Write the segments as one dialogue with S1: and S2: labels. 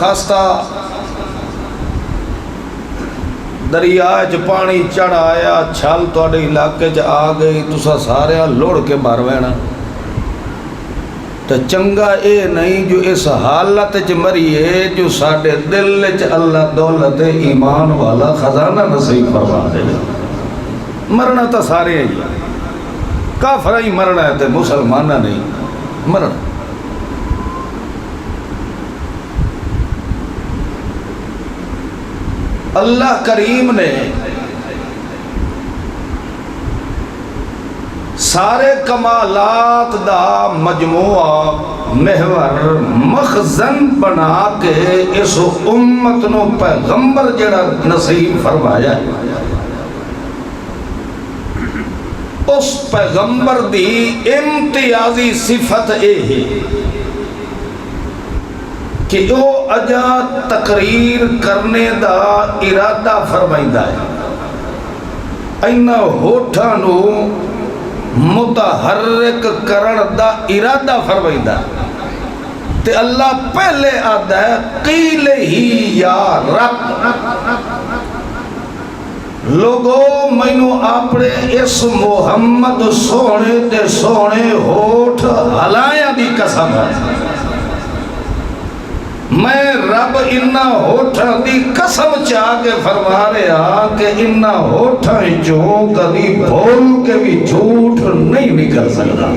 S1: خاصہ دریا چ پانی چڑھ آیا، چھل تواڈے علاقے چ آ گئی، تسا سارے لوڑ کے مر وینا، تو چنگا اے نہیں جو اس حالت چ مریے جو ساڈے دل چ اللہ دولت ایمان والا خزانہ نصیب فرما دے۔ مرنا تو سارے ہی، کافر ہی مرنا ہے تے مسلمانہ نہیں مرنا۔ اللہ کریم نے سارے کمالات دا مجموعہ محور مخزن بنا کے اس امت نو پیغمبر جڑا نصیب فرمایا ہے، اس پیغمبر دی امتیازی صفت اے ہے کہ وہ اجا تقریر کرنے دا ارادہ فرمائندہ ہے، اینا ہوٹھاں نو متحرک کرن دا ارادہ فرمائندہ تے اللہ پہلے آدھا ہے قیل ہی یا رب، لوگو مینو اپنے اس محمد سونے تے سونے ہوٹھ ہلایا دی قسم ہے، میں رب انہا ہوٹھا دی قسم چاہ کے فرما رہا کہ انہا ہوٹھا جو کبھی بھول کے بھی جھوٹ نہیں نکل سکتا۔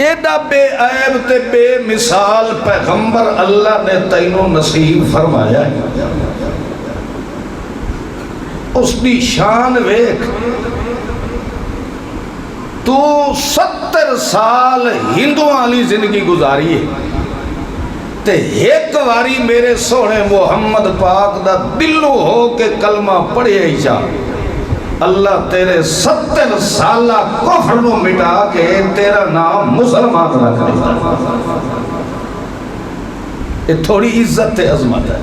S1: ایڈا بے عیب تے بے مثال پیغمبر اللہ نے تینوں نصیب فرمایا ہے، اس کی شان ویکھ، تو 70 سال ہندو والی زندگی گزاری ہے تے ایک واری میرے سونے محمد پاک دا دلو ہو کے کلمہ پڑھے ہی چاہ، اللہ تیرے 70 سالہ کفر نو مٹا کے تیرا نام مسلمان رکھ دیتا۔ یہ تھوڑی عزت عظمت ہے،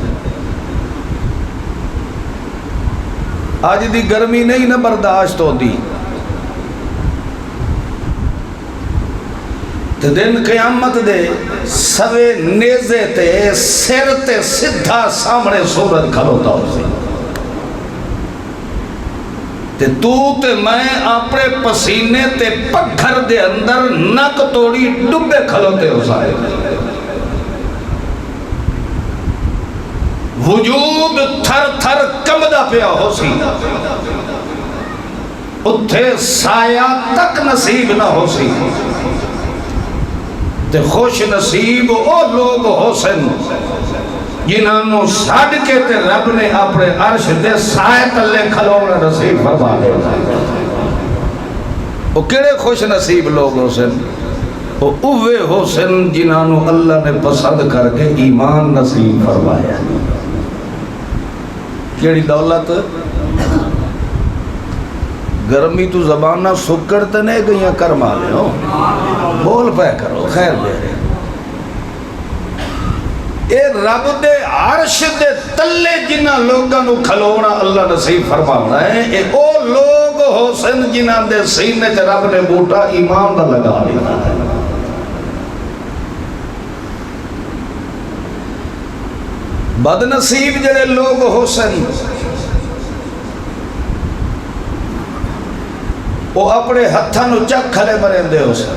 S1: آج دی گرمی نہیں نہ برداشت ہو دی، دن قیامت دے سوے نیزے تے سر تے سدھا سامنے سورج کھلوتا ہو سی، تے تو تے میں اپنے پسینے تے پکھر دے اندر نک توڑی ڈبے کھلوتے ہو سارے، وجود تھر تھر کمدہ پیا ہو سی، اتھے سایہ تک نصیب نہ ہو سی، تے خوش نصیب او لوگ ہو سن جنہوں ساڑھ کے تے رب نے اپنے عرش دے سائے تلے کھلونا نصیب فرما دے۔ وہ کیڑے خوش نصیب لوگ ہو سن؟ وہ اوے ہو سن جنہوں اللہ نے پسند کر کے ایمان نصیب فرمایا۔ کیڑی دولت؟ گرمی تو زبانہ سکڑتے نہیں گئیاں کرما لے ہو، بول پہ کرو خیر دے رہے، اے رب دے عرش دے تلے جنہ لوگاں نو کھلونا اللہ نصیب فرمانا ہے، اے او لوگ ہو سن جنہ دے سینے تے رب نے بوٹا ایمان دا لگا دیتا ہے۔ بد نصیب جڑے لوگ ہو سن وہ اپنے ہتھاں نو چک کھلے مرین دے ہو سن،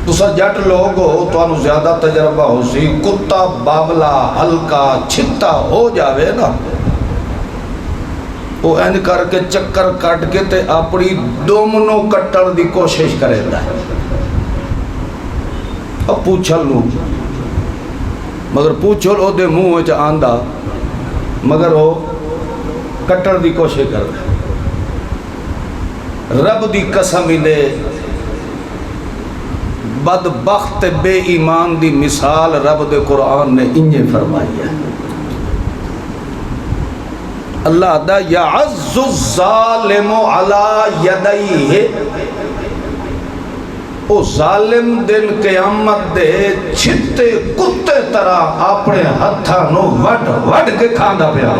S1: تسا جٹ لوگ ہو تو انو زیادہ تجربہ ہو سی، کتا بابلا ہلکا چھتا ہو جاوے نا، وہ این کر کے چکر کٹ کے تے اپنی دومنوں کٹڑ دی کوشش کرے دا ہے، اب پوچھل لوں مگر پوچھل او دے منہ وچ آندہ مگر وہ کٹر دی کوشش کر رہے، رب دی قسم ہی دے بدبخت بے ایمان دی مثال رب دے قرآن نے انجے فرمائی ہے۔ اللہ دا یعز الظالم علی یدیہ، او ظالم دن قیامت دے چھتے کتے طرح اپنے ہتھاں نو وڈ وڈ کے کھاندا پیا،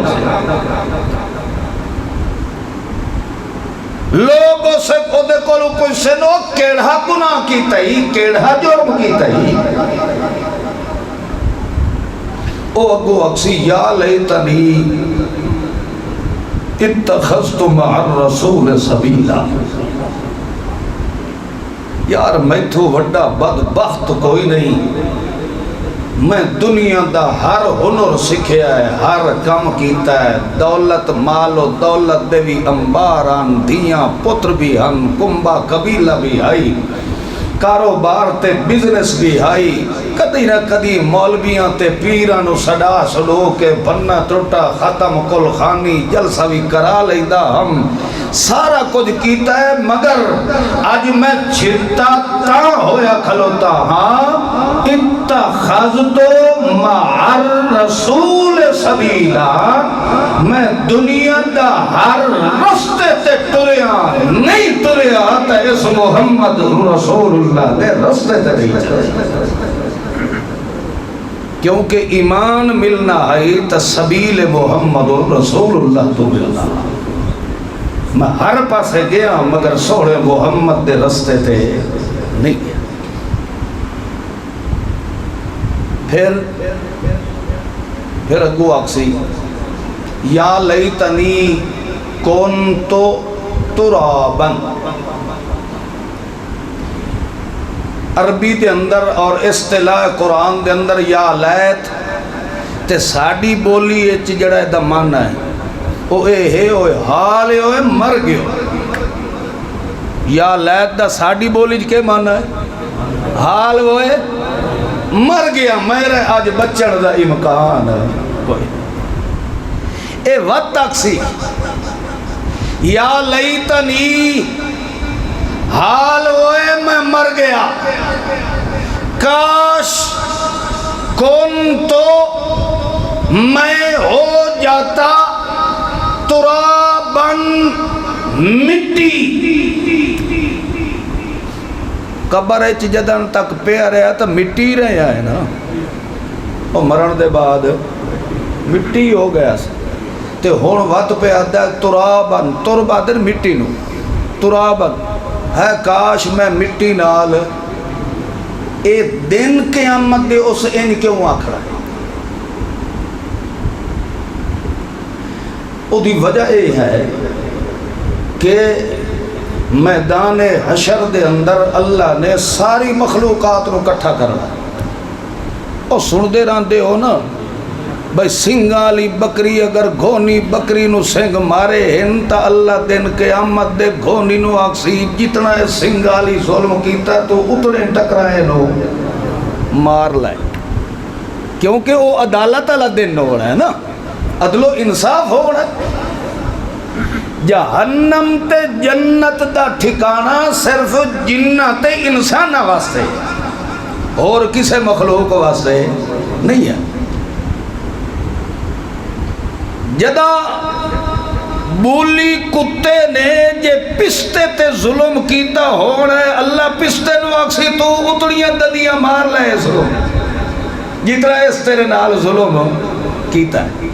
S1: لوگ اسے کودے کولو پوچھے نو کیڑا گناہ کیتا ہی کیڑا جرم کیتا ہی او اگو اکسی یا لیتنی اتخذت مع الرسول سبیلا یار میں تو وڈا بدبخت کوئی نہیں میں دنیا دا ہر ہنر سکھیا ہے ہر کام کیتا ہے دولت مال و دولت دے بھی انباران دھیاں پتر بھی ہن کمبا قبیلہ بھی آئی کاروبار تے بزنس بھی آئی کدی نہ کدی مولویاں تے پیرانو سڑا سڑو کے بننا ٹوٹا ختم کل خانی جلسہ بھی کرا لیدا ہم سارا کچھ کیتا ہے مگر آج میں چھتا تا ہویا کھلوتا ہاں اتخذتو مع الرسول سبیلا میں دنیا دا ہر رستے تے ٹریا نہیں ٹریا تا اس محمد رسول اللہ دے رستے تے نہیں چلے کیونکہ ایمان ملنا ہے تا سبیل محمد رسول اللہ تو ملنا میں ہر پاسے گیا مگر سوڑے محمد دے رستے تھے نہیں گیا پھر اگو آکسی یا لیتنی کنتو ترابن عربی دے اندر اور اصطلاح قرآن دے اندر یا لیت تے ساڑی بولی اچ جڑا دا مانا ہے او اے ہے اوے حال ہے اوے مر گئے یا لیت دا ساڑی بولی کے مانا ہے حال ہوئے مر گیا میرے آج بچن دا امکان ہے کوئی اے وقت اکسی یا لیتنی حال ہوئے میں مر گیا کاش کن تو میں ہو جاتا ترابن مٹی قبر ہے جدن تک پیا رہا تو مٹی رہا ہے نا اور مرن دے بعد مٹی ہو گیا تے ہون وقت پہ آدھا ترابن تربادر مٹی نو ترابن ہے کاش میں مٹی نال اے دن قیامت دے اس ان کیوں آکھڑا ہے او دی وجہ اے ہے کہ میدان حشر دے اندر اللہ نے ساری مخلوقات نو کٹھا کرنا اور سن دے راندے ہو نا بھئی سنگالی بکری اگر گھونی بکری نو سنگ مارے ہن تا اللہ دن قیامت دے گھونی نو آکسی جتنا ہے سنگالی ظلم کیتا تو اتنے ٹکرائے نو مار لائے کیونکہ وہ عدالت اللہ دن ہو رہا ہے نا عدل و انصاف ہو رہا ہے جہنم تے جنت دا ٹھکانہ صرف جنت انسان واسطے اور کسے مخلوق واسطے نہیں ہے جدا بولی کتے نے جے پستے تے ظلم کیتا ہونا ہے اللہ پستے نو آکسی تو اتنیاں ددیاں مار لے ظلم جتنا اس تیرے نال ظلم کیتا ہے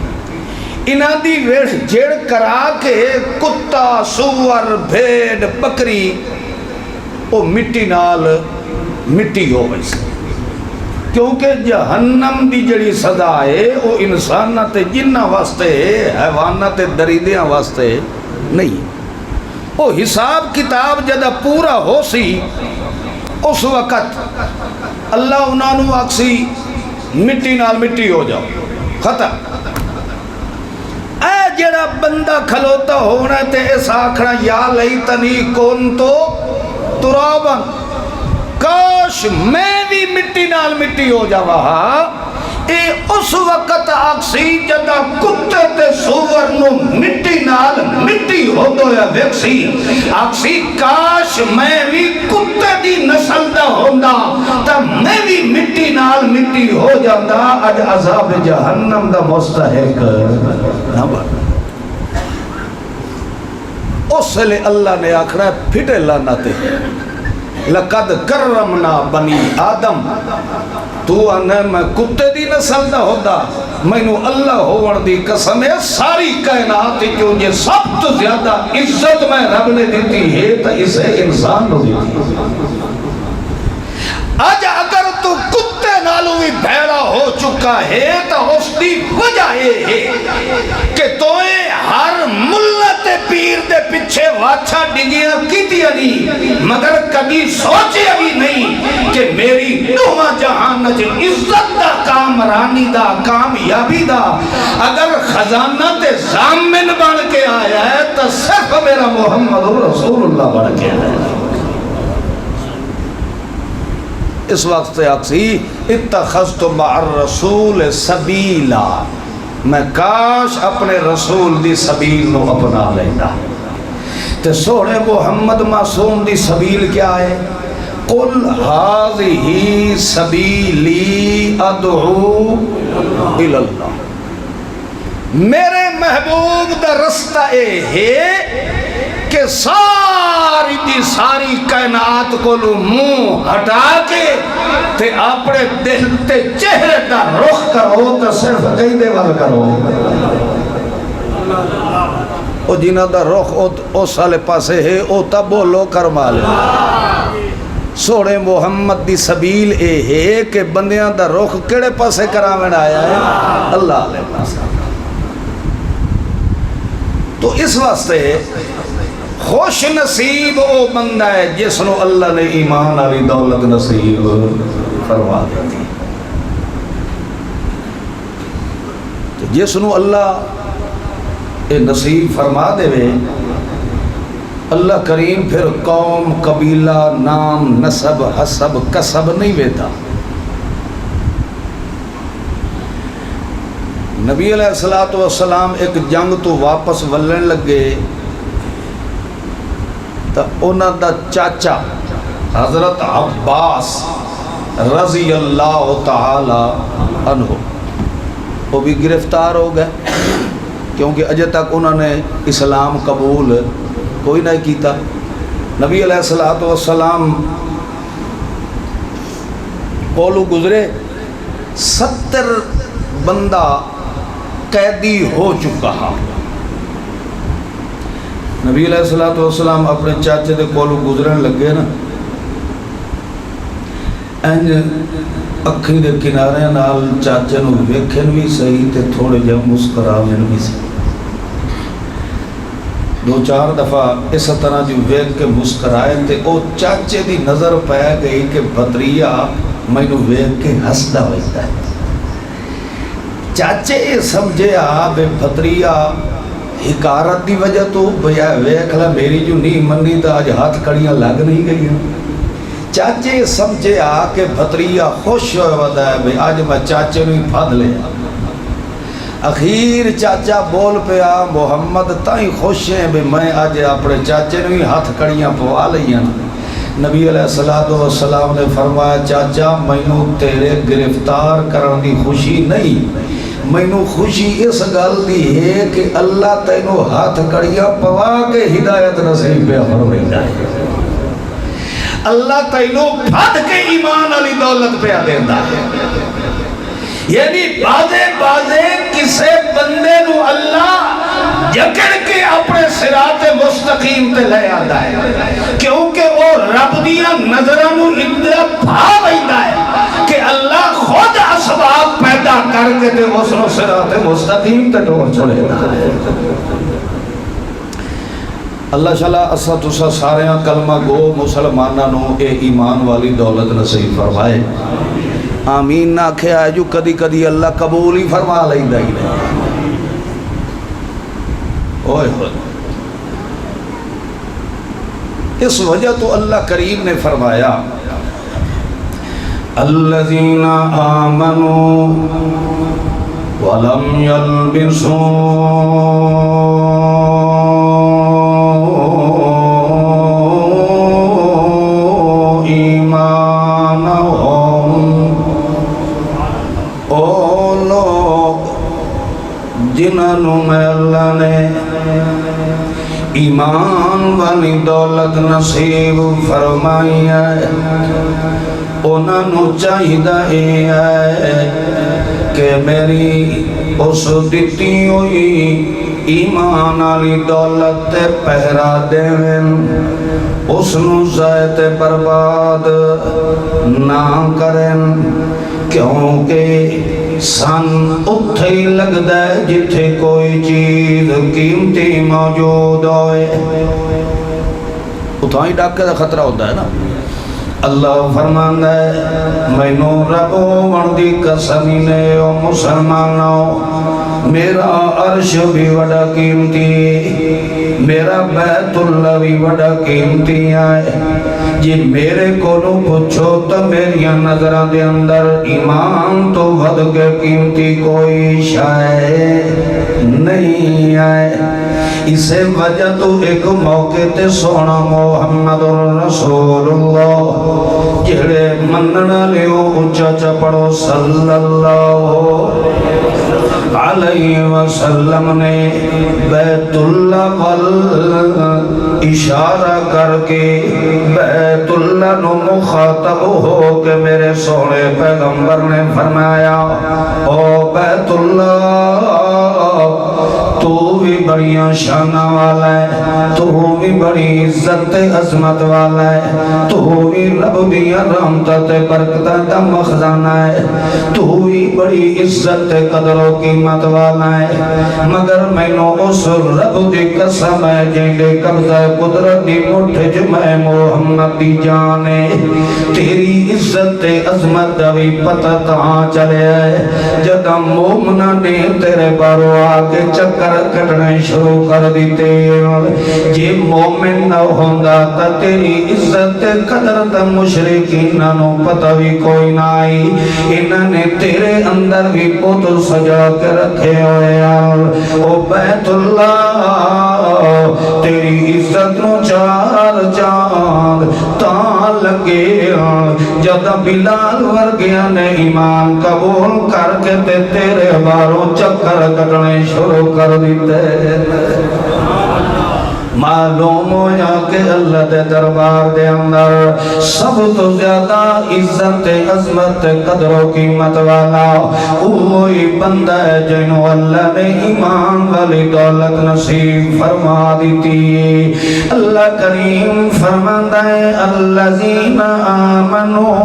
S1: انہاں دی ویڑ جڑ کرا کے کتا سور بھیڑ بکری او مٹی نال مٹی ہو گئی کیونکہ جہنم دی جڑی سزا ہے وہ انسان تے جنہ واسطے حیوانات تے دریدیاں واسطے نہیں وہ حساب کتاب جدہ پورا ہو سی اس وقت اللہ انہوں نے آکسی مٹی نال مٹی ہو جاؤ ختم اے جڑا بندہ کھلوتا ہونا تے اس آکھنا یا لیتنی کون تو ترابن کاش میں بھی مٹی نال مٹی ہو جاوا اے اس وقت آکسی جدا کتے تے سور نو مٹی نال مٹی ہو دویا ویکسی آکسی کاش میں بھی کتے دی نسل دا ہوندا تا میں بھی مٹی نال مٹی ہو جاندہ اج عذاب جہنم دا مستحق نہ بن اس لئے اللہ نے آکھنا پھٹے لاناتے لقد کرمنا بنی آدم تو انہیں میں کتے دی نسل دا ہوتا مینو اللہ ہون دی قسم ہے ساری کائنات جو یہ سب تو زیادہ عزت میں رب نے دیتی ہے تو اسے انسان نو دیتی آج اگر تو کتے نالو بھی بھیڑا ہو چکا ہے تو اس دی وجہ ہے کہ تویں ہر ملت پیر دے پچھے واچھا ڈگیاں کیتیاں نہیں مگر کبھی سوچے بھی نہیں کہ میری دوہاں جہان نج عزت دا کامرانی دا کامیابی دا اگر خزانہ تے ضامن بن کے آیا ہے تو صرف میرا محمد رسول اللہ بن کے آیا ہے اس وقت اکسی اتخذت مع الرسول سبیلا میں کاش اپنے رسول دی سبیل نو اپنا لینا تے سوڑے محمد معصوم دی سبیل کیا ہے قل هذه سبیلی ادعو الاللہ میرے محبوب دا رستہ اے ہے کہ ساری دی ساری کائنات کو لو منہ ہٹا کے تے اپنے دل تے چہرے دا رخ کرو تو صرف قیدے وال کرو او جنہ دا رخ او سالے پاسے ہے او تا بولو کرمال سوڑے محمد دی سبیل اے ہے کہ بندیاں دا رخ کڑے پاسے کراوین آیا ہے اللہ علیہ پاسے تو اس واسطے خوش نصیب او بندہ ہے جس نو اللہ نے ایمان آری دولت نصیب فرما دیتی جس نو اللہ اے نصیب فرما دے وے اللہ کریم پھر قوم قبیلہ نام نسب حسب کسب نہیں ویتا نبی علیہ السلام ایک جنگ تو واپس ولن لگے تو انہاں دا چاچا حضرت عباس رضی اللہ تعالی عنہ وہ بھی گرفتار ہو گئے کیونکہ اجے تک انہوں نے اسلام قبول کوئی نہیں کیتا نبی علیہ السلام کولو گزرے 70 بندہ قیدی ہو چکا نبی علیہ السلام اپنے چاچے دے کولو گزرن لگے نا انج اکھیں دے کنارے نال چاچے نو ویکھن بھی صحیح تے تھوڑے جہاں مسکراویں بھی صحیح 2-4 دفعہ اس طرح جو ویکھ کے مسکرائے تے او چاچے دی نظر پہ گئی کہ بطریہ میں نو ویکھ کے ہسدا ہوتا ہے چاچے سمجھے بے بطریہ حکارت دی وجہ تو بیا ویکھلا میری جو نہیں منی تا آج ہاتھ کڑیاں لگ نہیں گئی چاچے سمجھے کہ بھتریہ خوش ہوئے ودا ہے بھئی آج میں چاچے نوی پھاد لے اخیر چاچا بول پہ محمد تائیں خوش ہیں بھئی میں آج اپنے چاچے نوی ہاتھ کڑیاں پوا لئیاں نبی علیہ السلام نے فرمایا چاچا مینوں تیرے گرفتار کرن دی خوشی نہیں مینوں خوشی اس گل دی ہے کہ اللہ تینوں ہاتھ کڑیاں پوا کے ہدایت نصیب پہ فرمائے اللہ تینوں پھد کے ایمان علی دولت پہ دیتا ہے یعنی بازے کسے بندے نو اللہ جکڑ کے اپنے صراط مستقیم تے لے آتا ہے کیونکہ وہ رب دیا نظرانو اتنا بھا ویدہ ہے کہ اللہ خود اسباب پیدا کر کے تے اس نو صراط مستقیم تے ٹور چھوڑے گا اللہ شاءاللہ اسا تسا ساریاں کلمہ گو مسلمانہ نو اے ایمان والی دولت نصیب فرمائے آمین نہ کھیا ہے جو کدی کدی اللہ قبول ہی فرما لئی دائی نہیں اوہ ہوئے اس وجہ تو اللہ کریم نے فرمایا الذین آمنوا ولم یلبسوا جنہوں میں اللہ نے ایمان والی دولت نصیب فرمائی ہے انہوں چاہیدہ ہے کہ میری اس دتی ہوئی ایمان والی دولت تے پہرا دیویں، اس نو زائد برباد نہ کریں، کیونکہ سن اتھے ہی لگدا ہے جتھے کوئی چیز قیمتی موجود ہوئے، اتھاں ہی ڈاکے دا خطرہ ہوتا ہے نا۔ اللہ فرماندا ہے مینوں رب وندی قسم نے او مسلمانوں، میرا عرش بھی بڑا قیمتی، میرا بیت اللہ بھی بڑا قیمتی ہے، جی میرے کو پوچھو تو میری نظراں دے اندر ایمان تو ود کے قیمتی کوئی شے نہیں ہے۔ اسے وجہ تو ایک موقع تے سونا محمد رسول اللہ جڑے مننا لیو اچھا چا پڑھو صلی اللہ علیہ وسلم نے بیت اللہ وال اشارہ کر کے بیت اللہ نو مخاطب ہو کے میرے سونے پیغمبر نے فرمایا او بیت اللہ تو بھی بڑی شانہ والا ہے، تو بھی بڑی عزت عظمت والا ہے، تو بھی رب دیا رحمت برکت دا مخزانہ ہے، تو بھی بڑی عزت قدر و قیمت والا ہے، مگر میں نو اس رب دی قسم ہے جنگے قبضہ قدرت دی مٹھ میں محمد دی جانے تیری عزت عظمت دا بھی پتہ تہاں چلے ہے جدہ مومنہ نے تیرے بارو آکے چکر کٹنے شروع کر دیتے جی مومن نہ ہوندہ تا تیری عزت قدر تا مشرقین نو پتہ بھی کوئی نہ آئی، انہوں نے تیرے اندر بھی پتر سجا کے رکھے ہوئے او بیت اللہ تیری عزت نو چار چاند تاں لگے جدہ بلال ورگیا نے ایمان قبول کر کے تیرے باروں چکر کٹنے شروع کر دیتے معلوم ہویا کہ اللہ دے دربار دے اندر سب تو زیادہ عزت عظمت قدر و قیمت والا وہی بندہ ہے جنہوں اللہ نے ایمان والی دولت نصیب فرما دیتی۔ اللہ کریم فرماتا ہے الذین آمنوا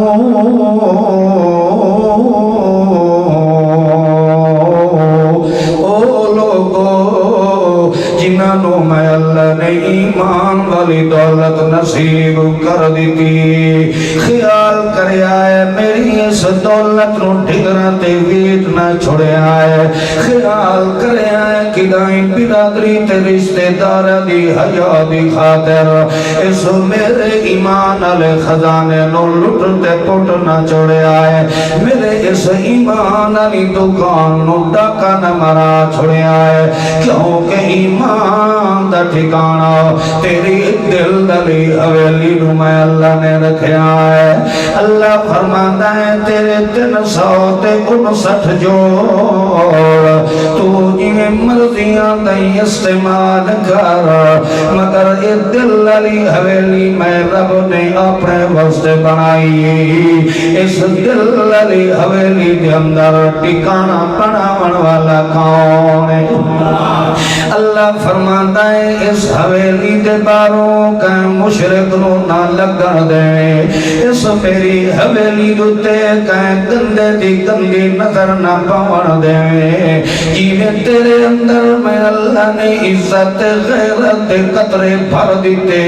S1: جنہوں میں اللہ نے ایمان والی دولت نصیب کر دیتی، خیال کرے آئے میری اس دولت نو ڈھگراتے ویٹ نہ چھوڑے آئے، خیال کرے آئے کدائیں برادری تے رشتے دار دی حیا دی خاطر اس میرے ایمان والے خزانے نو لٹتے پٹ نہ چھوڑے آئے، میرے اس ایمان والی دکان نو ڈاکا نہ مرا چھوڑے آئے، کیونکہ ایمان دا ٹھکانہ تیری دل دلی حویلی نو میں اللہ نے رکھیا ہے۔ اللہ فرماتا ہے تیرے 359 جوڑ تو جنہیں مرضیاں دیں استعمال کر، مگر یہ دل دلی حویلی میں رب نے اپنے واسطے بنائی، اس دل دلی حویلی کے اندر ٹھکانہ بناون والا کون ہے؟ اللہ فرماتا ہے اس حویلی دے باروں کا مشرق نو نہ لگن دے، اس میری حویلی دوتے کا گندے دی گندی نظر نہ پاون دے، جیویں تیرے اندر میں اللہ نے عزت غیرت قطرے بھر دیتے،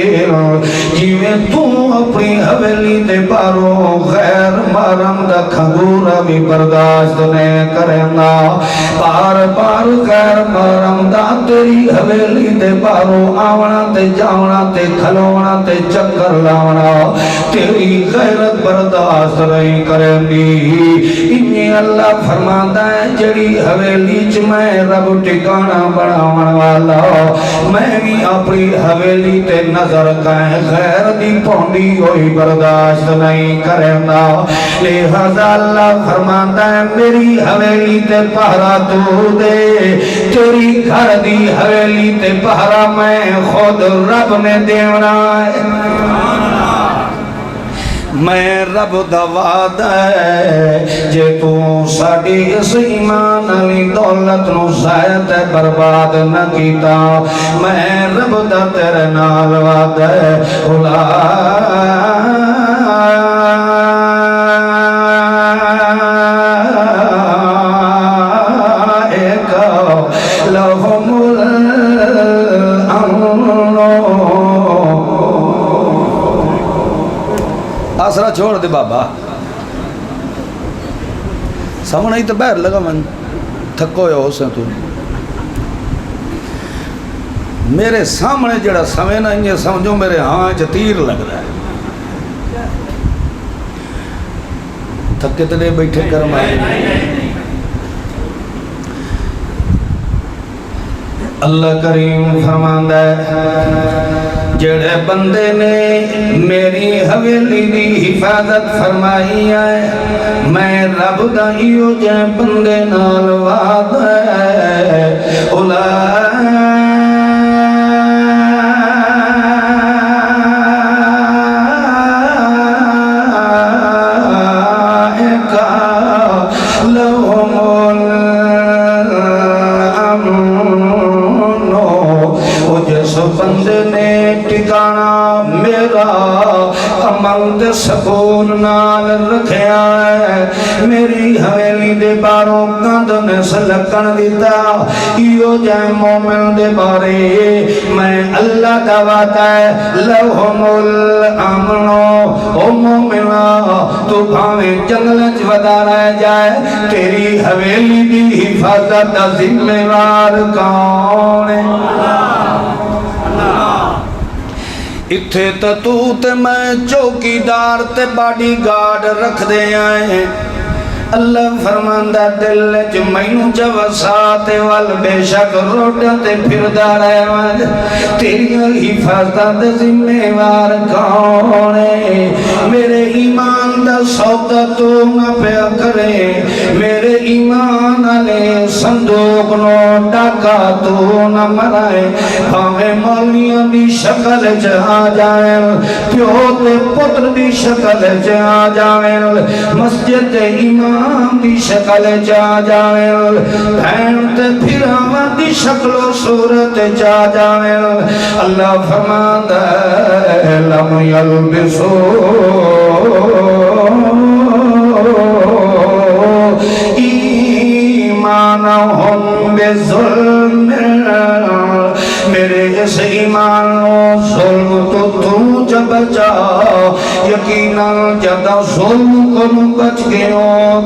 S1: جیویں تو اپنی حویلی دے باروں غیر محرم دا کھنگورا بھی برداشت نہیں کریں گا، بار بار غیر محرم دا تیری حویلی دے بارو آونا تے جاونا تے کھلونا تے چکر لاونا تیری غیرت برداشت نہیں کریں گی۔ انہی اللہ فرماتا ہے جڑی حویلی چ میں رب ٹھکانہ بناون والا میں بھی اپنی حویلی تے نظر کہیں غیر دی پونڈی ہوئی برداشت نہیں کریں گا، لہذا اللہ فرماتا ہے میری حویلی تے پہرا تو دے، تیری گھر دی حویلی تے پہرا میں خود رب نے دیونا ہے۔ میں رب دا وعدہ ہے جے تو ساڈی اس ایمان علی دولت نو ضائع تے برباد نہ کیتا میں رب دا تیرے نال وعدہ ہے آسرا چھوڑ دے بابا سامنے ہی تو بہر لگا من تھکو یا ہو سن تو میرے سامنے جڑا سمے نا یہ سمجھو میرے ہاں تیر لگ رہا ہے تھکے تو نہیں بیٹھے کرم آئے اللہ کریم فرماندا ہے جڑے بندے نے میری حویلی دی حفاظت فرمائی ہے میں رب دا ایو جے بندے نال وعدہ ہے بندے نے ٹھکانا میرا امن دے سکون نال رکھیا ہے میری حویلی دے باروں کندن سلکن دیتا ایو جائے مومن دے بارے میں اللہ دا وعدہ ہے لہم الامن او مومنہ تو بھاویں جنگل ودا رہ جائے تیری حویلی دی حفاظت دا ذمہ وار کون ہے اتھے تو تے میں چوکی دار تے باڈی گارڈ رکھ دے آئے اللہ فرماندہ دل جو مینوں جب ساتے وال بے شک روڈا تے پھر دارے تیری حفاظت ذمہ وار کون ہے میرے ایمان دا سودا تو نہ پیا کرے میرے ایمان علی صندوق نو ڈاکا تو نہ مرائے بھاویں مولیاں دی شکل جہاں جائیں پیو تے پتر دی شکل جہاں جائیں مسجد ایمان دی شکل جا جائیں بہن تے پھراواں دی شکل و صورت جا جائیں اللہ فرماندا ہے لم یلبسو ایمانہم بظلم میرے اس ایمان و ظلم تو جب جا یقینا جدا ظلم کو بچ گئے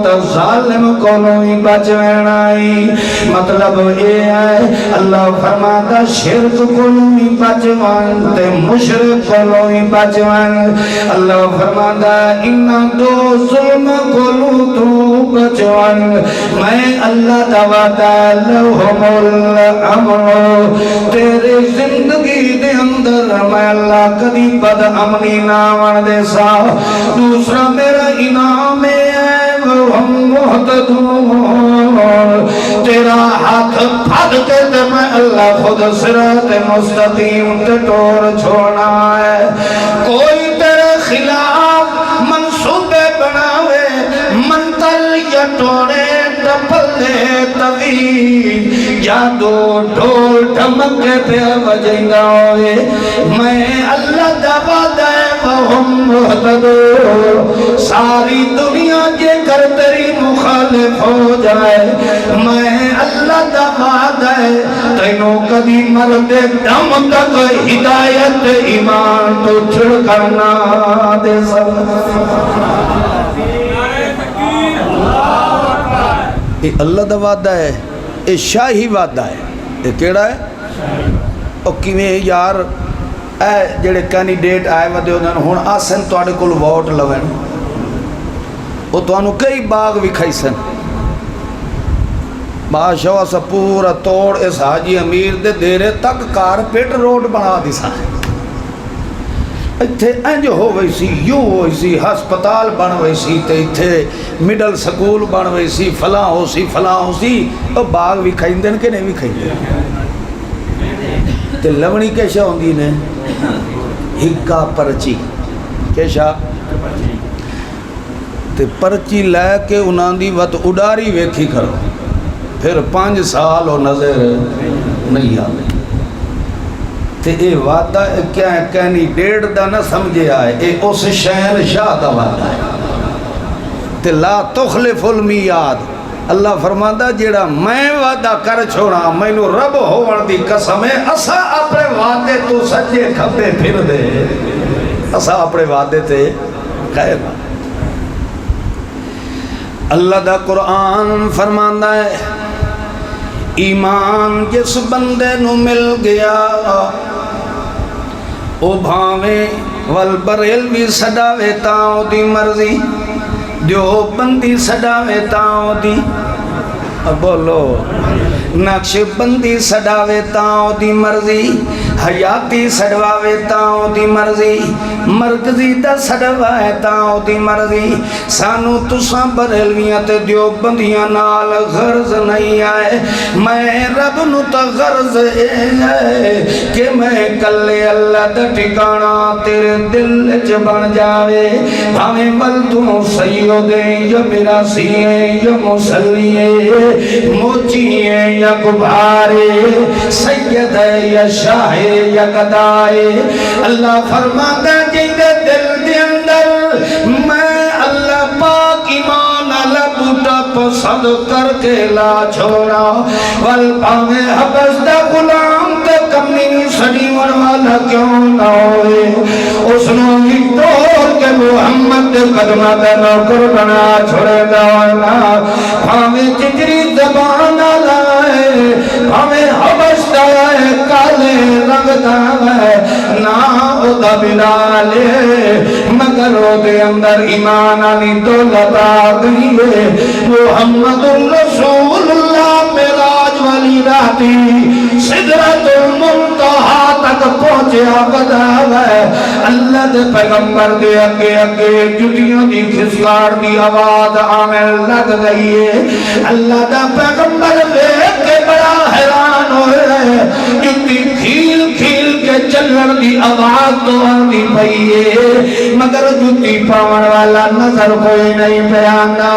S1: تا ظالم کو ہی بچ وینائی مطلب یہ ہے اللہ فرماتا شرک کو ہی بچ وان تے مشرک کو ہی بچ وان اللہ فرماتا انہاں دو ظلم کو تو بچ وان میں اللہ دا وعدہ لہم الامن تیرے زندگی دے اندر میں اللہ کدی بد امنی نہ ون دے سا دوسرا میرا انعام ہے ہم محتدون تیرا ہاتھ پھڑ کے تے میں اللہ خود صراط مستقیم تے ٹور چھوڑنا ہے کوئی تیرے خلاف منصوبے بناوے منتل یا ٹوڑے ٹپلے طویل جادو ڈھول ڈھمکے پہ وجینا ہوئے میں اللہ دا وعدہ ہے وہم محتدون ساری دنیا جے کر تیری مخالف ہو جائے میں اللہ دا وعدہ ہے تینوں کبھی مرد دم تک ہدایت ایمان تو چھڑکنا دے یہ اللہ دا وعدہ ہے یہ شاہی وعدہ ہے یہ کیڑا ہے اور کیویں یار اے جڑے کینڈیڈیٹ آئے ودے انہوں ہن آسن تواڈے کول ووٹ لوین وہ تانوں کئی باغ وکھائی سن بادشاہ سا پورا توڑ اس حاجی امیر دے دیرے تک کارپیٹ روڈ بنا دی سا اتھے انج ہو وئی سی یوں ہوئی سی ہسپتال بن وئی سی تے اتھے مڈل سکول بن وئی سی فلاں ہو سی او باغ وکھائی دن کے نہیں وکھائی دن تے لونی کیشا ہوندی نے ہکا پرچی کیشا تے پرچی لے کے انہاں دی وت اڈاری ویکھی کرو، پھر 5 سال وہ نظر نہیں آوے۔ تے اے وعدہ کیا ہے، کہنی 1.5 دا نہ سمجھے آئے، اے اس شہر شاہ دا وعدہ ہے۔ تے لا تخلف المیعاد، اللہ فرماندا جیڑا میں وعدہ کر چھوڑا، مینوں رب ہون دی قسم ہے، اسا اپنے وعدے تو سجے کھبے پھر دے، اسا اپنے وعدے تے قائم۔ اللہ دا قرآن فرماندا ہے ایمان جس بندے نو مل گیا او بھاویں والبریلوی سڈاوے تاں دی مرضی، دیوبندی سڈاوے تاں دی، بولو نقش بندی سڈاوے تاں دی مرضی، حیاتی سڈواوے تاں دی مرضی، مرکزی دا سڈوائے تاں دی مرضی۔ سانو تساں بریلویاں تے دیوبندیاں نال غرض نہیں آئے، میں رب نو تا غرض ہے کہ میں کلے اللہ دا ٹھکانا تیرے دل وچ بن جاوے، بھاویں ملتوں سید یا میراثی یا مصلی موچی یا گبارے، سید یا شاہ یا گدائے۔ اللہ فرماتا جیندے دل دے اندر میں اللہ پاک ایمان اللہ بوٹا پسند کر کے لا چھوڑا، والپاویں حبس دا غلام تے کمی سڑی والا کیوں نہ ہوئے، اس نو ہی توڑ کے محمد دے قدمہ دے نوکر بنا چھوڑے گا۔ پاویں چچری زبان لائے، پاویں حبس دائے کالے رنگ دائے، نا او دا بلالے مگر او دے اندر ایمان آنی دولت آ گئی ہے۔ محمد الرسول اللہ معراج والی راتی سدرۃ المنتہا تک پہنچیا بدا ہے، اللہ دے پیغمبر دے اگے اگے جتیاں دی کھسکار دی آواز آنے لگ گئی ہے۔ اللہ دا پیغمبر دیکھ کے بڑا حیران ہوئے، جتی کھیل کھیل کے چلن دی آواز تو آنی پئیے، مگر جتی پاون والا نظر کوئی نہیں پیانا۔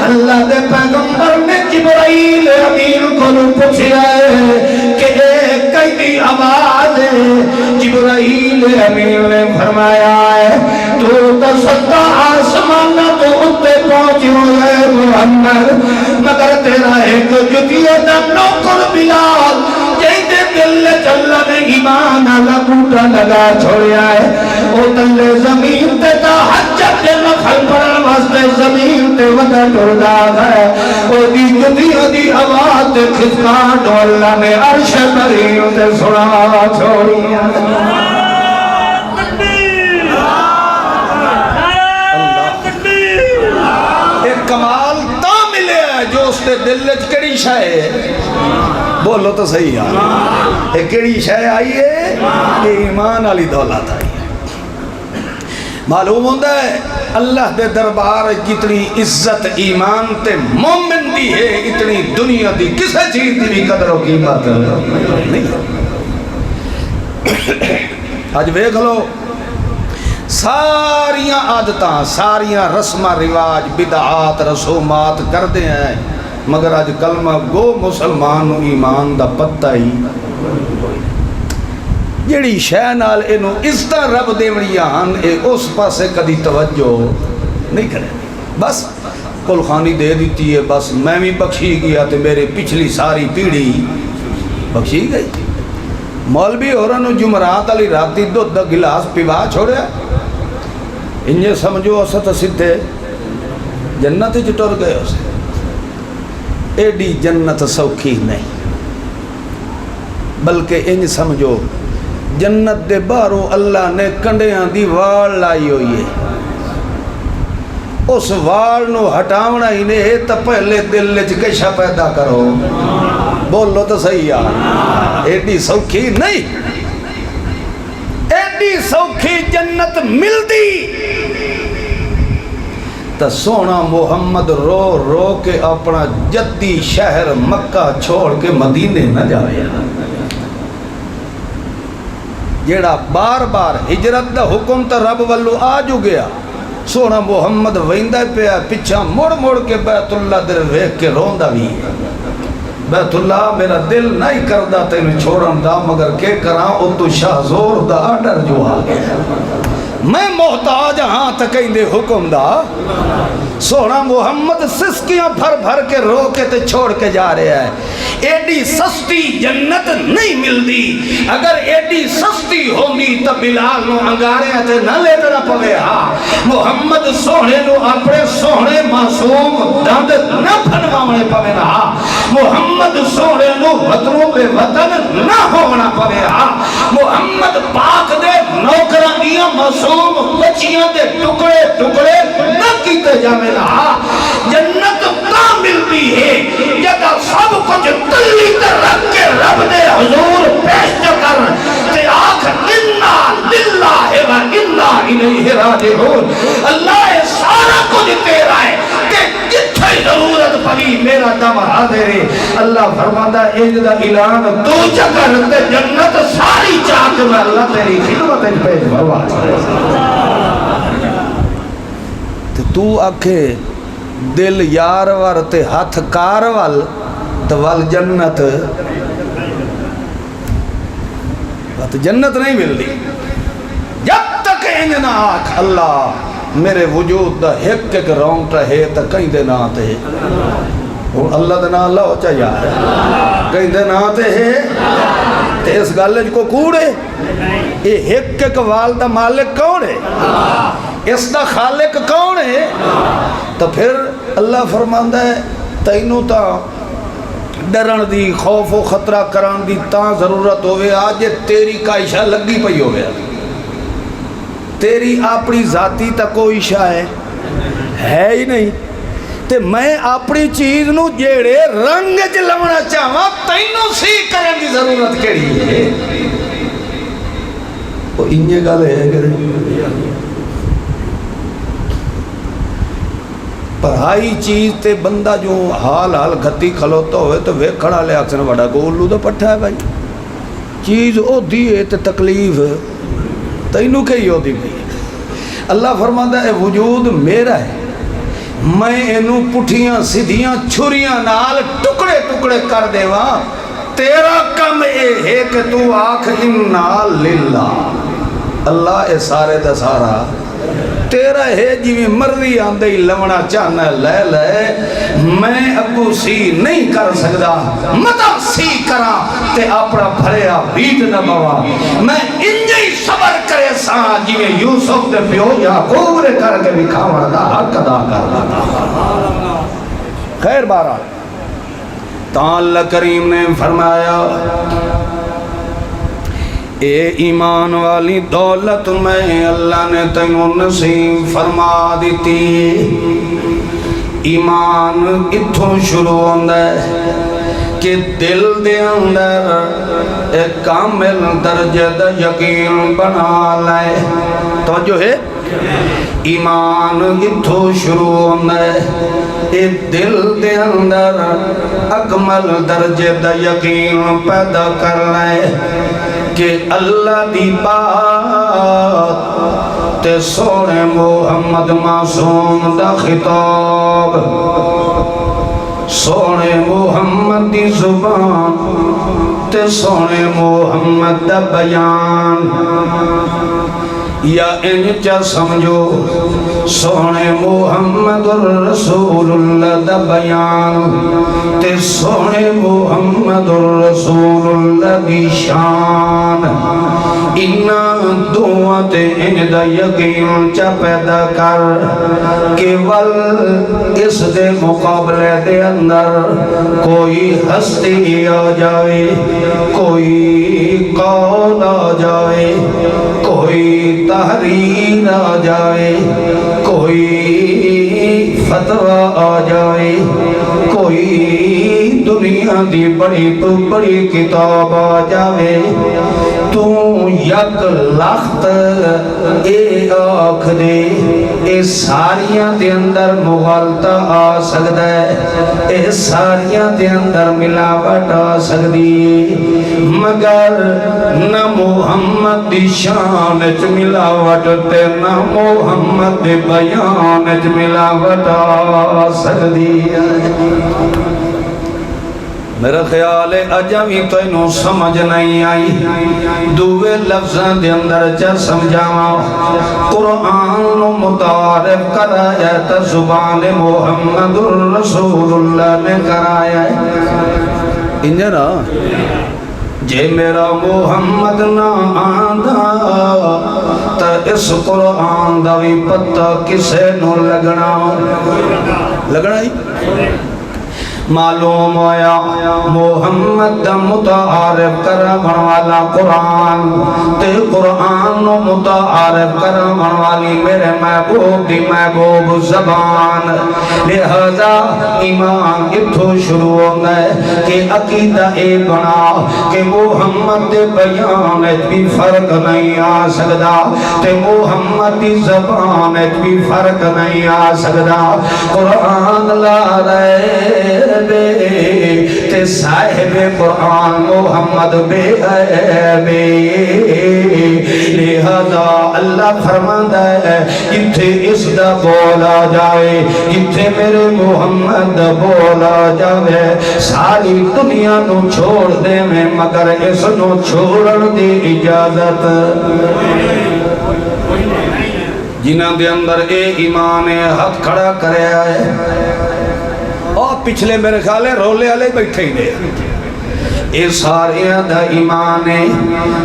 S1: اللہ دے پیغمبر نے جبرائیل امین کو پوچھا ہے کہ ایک کئی آواز ہے، جبرائیل امین نے فرمایا ہے تو ستا آسمان تو اتے پہنچ ہوئے محمد، مگر تیرا ایک جتیہ دا نوکر بلال جیدے دل چلہ نے ایمان آلہ بوٹا لگا چھوڑیا ہے، او تلے زمین تے تا حجت نخل پر واسطے زمین تے ودا ٹوڑا ہے، او دی جتیہ دی آواز تے خزکان اللہ نے عرش کریم تے سنا چھوڑیا ہے۔ کمال تا ملے ہے جو اس نے دل وچ کیڑی شے ہے، بولو تو صحیح ہے، اے کیڑی شے آئی ہے، کہ ایمان والی دولت آئی ہے۔ معلوم ہوتا ہے اللہ دے دربار جتنی عزت ایمان تے مومن دی ہے، اتنی دنیا دی کسے چیز دی بھی قدر و قیمت نہیں ہے۔ آج دیکھ لو ساریاں عادتاں، ساریاں رسمہ رواج بدعات رسومات کردے ہیں، مگر آج کلمہ گو مسلمان ایمان دا پتہ ہی جیڑی شے نال اینو عزت رب دیوڑیاں اے اس پاسے کدی توجہ نہیں کرے، بس کل خانی دے دیتی ہے، بس میں بھی بخشی گیا تے میرے پچھلی ساری پیڑھی بخشی گئی۔ مولوی اورانو جمعرات علی راتی دو گلاس پیوا چھوڑیا، انجھے سمجھو اسا تو سدھے جنت چٹور گئے اسے، ایڈی جنت سوکھی نہیں، بلکہ انج سمجھو جنت دے بارو اللہ نے کنڈیاں دی وال لائی ہوئی ہے، اس وال نو ہٹاونا ہی نہیں تو پہلے دل وچ کشا پیدا کرو، بولو تو صحیح یار، ایڈی سوکھی نہیں، ایڈی سوکھی جنت ملدی تا سونا محمد رو رو کے اپنا جدی شہر مکہ چھوڑ کے مدینے نہ جائے، جیڑا بار بار ہجرت دا حکم تا رب والو آ جو گیا، سونا محمد ویندا پیا پچھا مڑ مڑ کے بیت اللہ در ویکھ کے روندا بھی بیت اللہ میرا دل نہیں کردا تینوں چھوڑن دا مگر کہ کراں او تو شاہ زور دا آرڈر جو آ گیا میں محتاج ہاں تکیندے حکم دا سونا محمد سسکیاں بھر بھر کے رو کے تے چھوڑ کے جا رہے ہیں ایڈی سستی جنت نہیں ملدی اگر ایڈی سستی ہوندی تو بلال نو انگارے تے نہ لیٹنا پوے ہاں محمد سونے نو اپنے سونے معصوم دند نہ پھنواونے پوے نا محمد سونے نو وطنوں بے وطن نہ ہونا پوے ہاں محمد پاک دے نوکرانیاں معصوم بچیاں دے ٹکڑے ٹکڑے نہ کیتے جاوے نا جنت تا ملتی ہے جدا سب کچھ تلی تے رکھ کے رب دے حضور پیش کر تے آنکھ انا للہ و انا الیہ راجعون اللہ سارا کچھ تیرا ہے کہ جتھے ضرورت پڑی میرا دم حاضر ہے اللہ فرماتا ہے اے دا اعلان تو چکر تے جنت ساری چاک میں اللہ تیری خدمت پیش فرما تو آکھے دل یار ور تے ہاتھ کار وال تو وال جنت جنت نہیں ملتی جب تک انجنا آکھ اللہ میرے وجود دا ایک ایک رونگٹا ہے تا کہیں دے نا آتے اور اللہ دے نا اللہ ہو چاہیا کہیں دے نا آتے ہے تے اس گالج کو کوڑے یہ ایک ایک والدہ مالک کون ہے اس دا خالق کون ہے تو پھر اللہ فرماندہ ہے تینوں تا ڈرن دی خوف و خطرہ کران دی تاں ضرورت ہوئے آج تیری کائشہ لگی پئی ہوئے تیری اپنی ذاتی تا کوئی شاہ ہے ہی نہیں تے میں اپنی چیز نو جیڑے رنگ جلونا چاہواں تینوں سی کرن دی ضرورت کیڑی ہے وہ انجے گالے ہے کہ پڑھائی چیز تے بندہ جو حال حال گھتی کھلوتا ہوئے تو وہ کھڑا لے اکسن وڑا گولو دا پٹھا ہے بھائی چیز او دیئے تے تکلیف تینوں کہی ہو دی بھی اللہ فرماتا ہے وجود میرا ہے میں انہوں پٹھیاں سدھیاں چھریاں نال ٹکڑے ٹکڑے کر دے وہاں تیرا کم اے ہے کہ تو آنکھ انا للہ اللہ اے سارے دا سارا تیرا ہے جی میں مرضی آندے ہی لونا چاہنا لے لے میں ابو سی نہیں کر سکتا مطا سی کرا تے اپنا بھریا بیٹ نہ بوا میں انجی صبر کرے ساں جی میں یوسف دے پیو یعقوب نے کر کے بھی کھاوڑ دا حق ادا کر خیر بارہ تعالی کریم نے فرمایا اے ایمان والی دولت میں اللہ نے تینوں نصیب فرما دیتی ایمان اتھوں شروع ہوندہ ہے کہ دل دے اندر ایک کامل درجہ دا یقین بنا لائے توجہ ہے ایمان اتھوں شروع ہوندہ ہے اے دل دے اندر اکمل درجہ دا یقین پیدا کر لائے کہ اللہ دی بات تے سونے محمد معصوم دا خطاب سونے محمد دی زبان تے سونے محمد دا بیان یا انچا سمجھو سونے محمد الرسول اللہ دا بیان تے سونے محمد الرسول اللہ دی شان انہا دعا تے ان دا یقین چا پیدا کر کہ ول اس دے مقابلے دے اندر کوئی ہستی آ جائے کوئی قول آ جائے کوئی تحریر آ جائے کوئی فتوہ آ جائے کوئی دنیا دی بڑی تو بڑی کتاب آ جائے تو یک لخت اے آکھ دے اے ساریاں دے اندر مغالطہ آ سکتا ہے، اے ساریاں دے اندر ملاوٹ آ سکتی، مگر نہ محمد دی شان وچ ملاوٹ تے نہ محمد دے بیان وچ ملاوٹ آ سکتی ہے۔ میرا خیال ہے اجاوی تو انہوں سمجھ نہیں آئی، دوے لفظاں دے اندر چا سمجھاواں، قرآن متعارف کرایا تا زبان محمد الرسول اللہ نے کرایا ہے۔ انجھنا جے میرا محمد نہ آندھا تا اس قرآن دا بھی پتہ کسے نو لگنا ہی معلوم ہویا محمد دا متعارف کرن والا قرآن تے قرآن نو متعارف کرن والی میرے محبوب دی محبوب زبان، لہذا ایمان اتھو شروع ہوتا ہے کہ عقیدہ اے بنا کہ محمد دے بیان بھی فرق نہیں آ سکتا تے محمد دی زبان بھی فرق نہیں آ سکتا، قرآن لا رہے تے صاحب قرآن محمد بے عیبے، لہذا اللہ فرماتا ہے جتھے اس دا بولا جائے، جتھے میرے محمد دا بولا جائے، ساری دنیا نو چھوڑ دے میں مگر اس نو چھوڑن دی اجازت جنہ دے اندر اے ایمان ہاتھ کھڑا کرے آئے اور پچھلے میرے خیال ہے رولے والے بیٹھے ہی دے اے ساریاں دا ایمان ہے،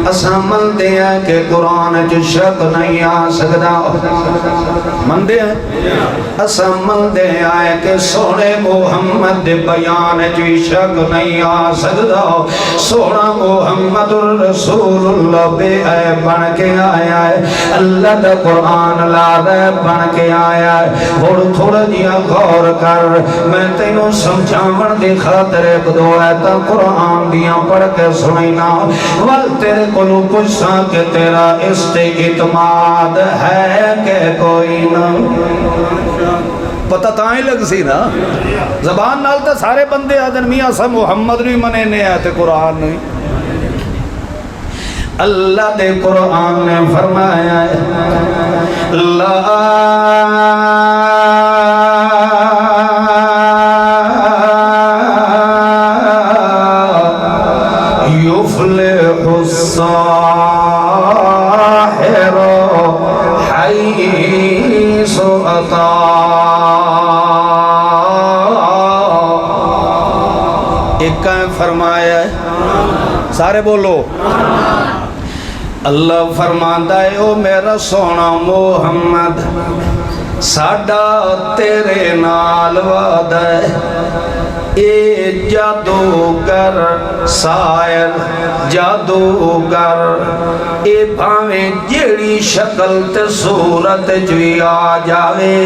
S1: اساں مندے ہیں کہ قرآن جو شک نہیں آ سکتا، مندے ہیں اساں مندے ہیں کہ سونے محمد دے بیان جو شک نہیں آ سکتا، سونا محمد الرسول اللہ بے عیب بن کے آیا ہے، اللہ دا قرآن لا عیب بن کے آیا ہے۔ اور تھوڑا جیا غور کر، میں تینوں سمجھاون دی خاطر ایک دو آیتاں قرآن دیاں پڑھ کے سنینا، ول تیرے کلو پوچھا کہ تیرا استعتماد ہے کہ کوئی نہ، پتہ تائیں لگ سی نا زبان نال تا سارے بندے آدن میاں سا محمد نہیں منے نے آتے قرآن نہیں، اللہ دے قرآن نے فرمایا ہے لا يفلح الساحر حيث أتى، ایک فرمایا ہے سارے بولو، اللہ فرماتا ہے او میرا سونا محمد ساڈا تیرے نال وعدہ ہے، اے جادوگر سائر جادوگر اے بھاویں جیڑی شکل تے صورت جوی آ جاوے،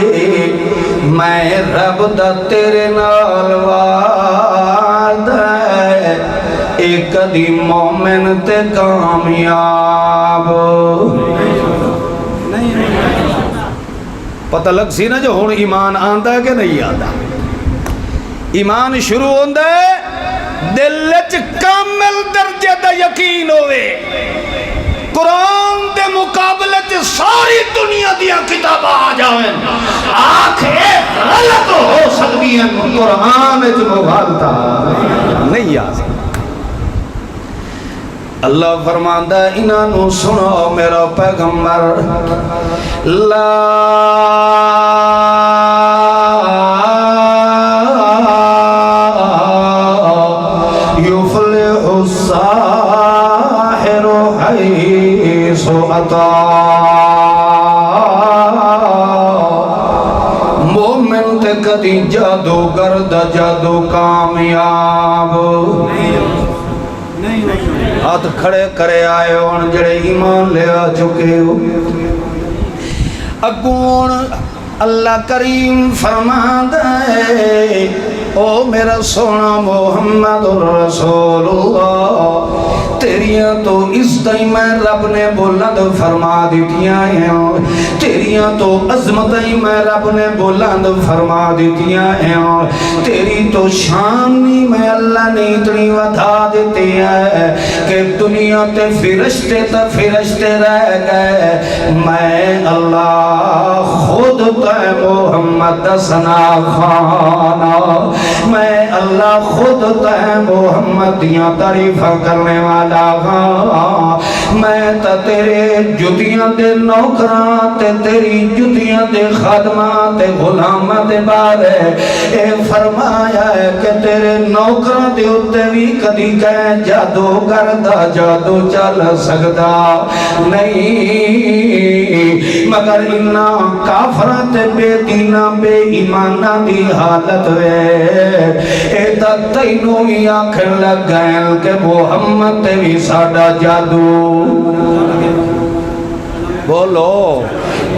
S1: میں رب دا تیرے نال وعدہ ہے، اے کدی مومن تے کامیاب پتہ لگ سی نا جو ہون ایمان آندا ہے کہ نہیں آندا، ایمان شروع ہوندہ ہے دل وچ کامل درجے دا یقین ہوئے، قرآن دے مقابلے تے ساری دنیا دیا کتاب آ جاویں آنکھیں غلط ہو سکتی ہیں، قرآن وچ مغالطہ نہیں آ سکتا۔ اللہ فرماندا ہے انہاں نو سنو میرا پیغمبر لا يفلح الساحر حيث أتى، مومن تے کدی جادوگر دا جادو کامیاب ہاتھ کھڑے کرے آئے ہون جڑے ایمان لے آ چکے ہو، اگون اللہ کریم فرماتا ہے او میرا سونا محمد الرسول اللہ تیریاں تو عزتیں میں رب نے بلند فرما دیتیاں ہیں، تیریاں تو عظمتیں میں رب نے بلند فرما دیتیاں ہیں، تیری تو شان نہیں میں اللہ نے اتنی ودا دیتی ہے کہ دنیا تے فرشتے رہ گئے، میں اللہ خود تے محمد سنا خانا، میں اللہ خود تے محمد دیاں تعریفاں کرنے والا ہاں، میں تا تیرے جتیاں دے نوکراں تے تیری جتیاں دے خادماں تے غلاماں دے بارے اے فرمایا ہے کہ تیرے نوکراں دے اتے بھی کدی کہیں جادوگر دا جادو چل سکدا نہیں، مگر انہا کافرات بے دینہ بے ایمانہ دی حالت وے اے تا تینوں ہی آنکھیں لگ گئیں کہ محمد تے بھی ساڑا جادو بولو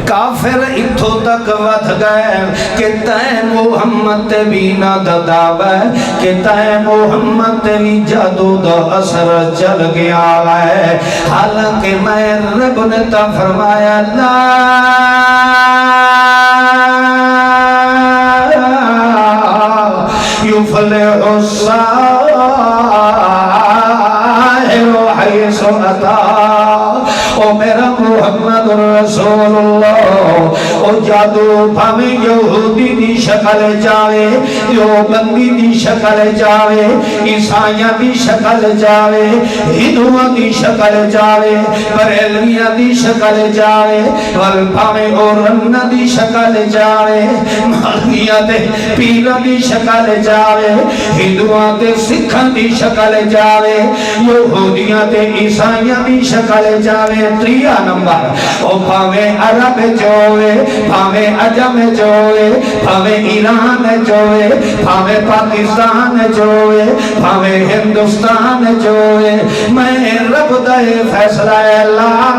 S1: کافر اتھو تک ود گئے کہ تے محمد تے بھی نہ دداوے کہ تے محمد تے بھی جادو دا اثر چل گیا ہے، حالانکہ میں رب نے تا فرمایا لا یفلح الساحر حیث اتا، او میرا محمد رسول اللہ، او جادو بھاویں یہودی دی شکل جاوے، دیوبندی دی شکل جاوے، عیسائیاں دی شکل جاوے، ہندوؤں دی شکل جاوے، بریلویاں دی شکل جاوے، بھاویں اورن دی شکل جاوے، مولویاں تے پیراں دی شکل جاوے، ہندوؤں تے سکھاں دی شکل جاوے، یہودیاں تے عیسائیاں دی شکل جاوے، تریہ نمبر او بھاویں عرب جوئے، بھاویں عجم جوئے، بھاویں ایران جوئے، بھاویں پاکستان جوئے، بھاویں ہندوستان جوئے، میں رب دے فیصلہ اللہ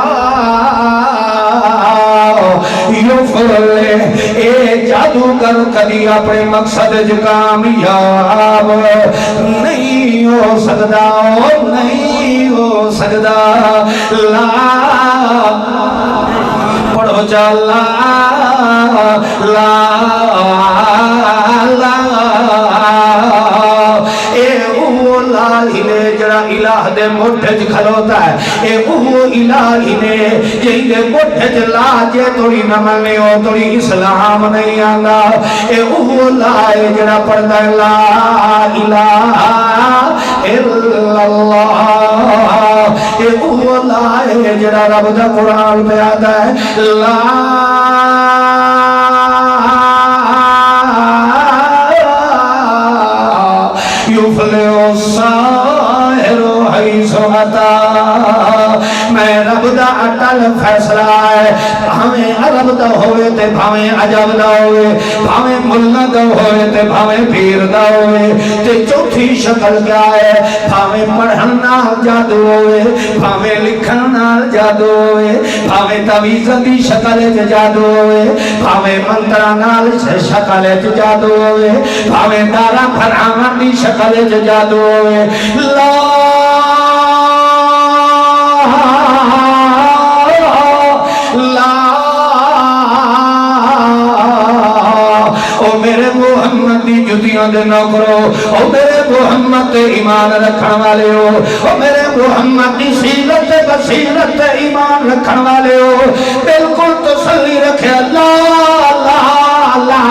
S1: یفلے اے جادوگر کبھی اپنے مقصد جو کامیاب نہیں ہو سکتا، نہیں ہو سکتا، لا پڑھو جا لا لا لا اے اوہ لاہی نے جڑا الہ دے مٹھج کھلوتا ہے، اے اوہ الہی نے جہی دے مٹھج لا جے توڑی نمانے ہو توڑی اسلام نہیں آنگا، اے اوہ لاہی جڑا پڑھتا ہے لا الہ الا اللہ، اے اوہ لاہی جڑا رب دا قرآن پہ آتا ہے لا یفلح الساحر حیث اتا، میں رب دا اٹل فیصلہ ہے، بھاویں عرب دا ہوئے تے بھاویں عجب دا ہوئے، بھاویں ملہ دا ہوئے تے بھاویں پیر دا ہوئے، تے چوتھی شکل کیا ہے، بھاویں پڑھن نال جادو ہوئے، بھاویں لکھن نال جادو ہوئے، بھاویں تعویذ دی شکل وچ جادو ہوئے، بھاویں منتراں نال شکل وچ جادو ہوئے، بھاویں دارا پھراواں دی شکل وچ جادو ہوئے، لا او میرے محمد دی جتیاں دے نوکرو، او میرے محمد تے ایمان رکھن والے ہو، او میرے محمد دی سیرت تے بصیرت تے ایمان رکھن والے ہو، بالکل تسلی رکھے اللہ اللہ